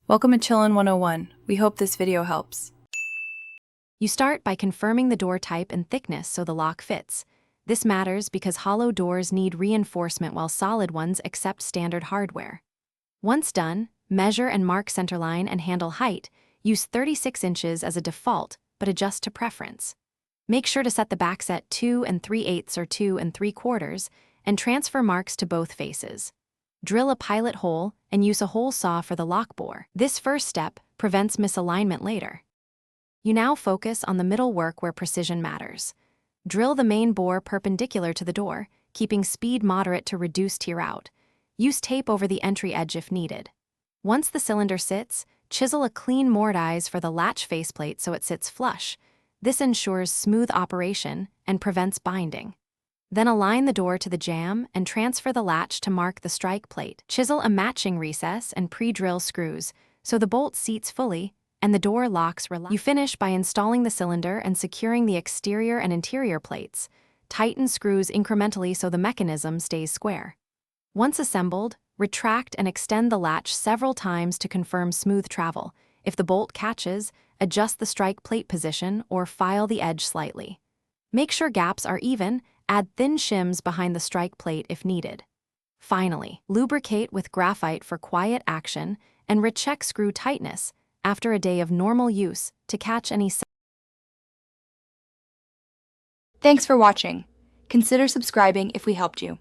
Welcome to Chillin' 101. We hope this video helps. You start by confirming the door type and thickness so the lock fits. This matters because hollow doors need reinforcement while solid ones accept standard hardware. Once done, measure and mark centerline and handle height. Use 36 inches as a default, but adjust to preference. Make sure to set the backs at 2 3/8 or 2 3/4 and transfer marks to both faces. Drill a pilot hole and use a hole saw for the lock bore. This first step prevents misalignment later. You now focus on the middle work where precision matters. Drill the main bore perpendicular to the door, keeping speed moderate to reduce tear out. Use tape over the entry edge if needed. Once the cylinder sits, chisel a clean mortise for the latch faceplate so it sits flush. This ensures smooth operation and prevents binding. Then align the door to the jamb and transfer the latch to mark the strike plate. Chisel a matching recess and pre-drill screws so the bolt seats fully and the door locks relax. You finish by installing the cylinder and securing the exterior and interior plates. Tighten screws incrementally so the mechanism stays square. Once assembled, retract and extend the latch several times to confirm smooth travel. If the bolt catches, adjust the strike plate position or file the edge slightly. Make sure gaps are even. Add thin shims behind the strike plate if needed. Finally, lubricate with graphite for quiet action and recheck screw tightness after a day of normal use to catch any. Thanks for watching. Consider subscribing if we helped you.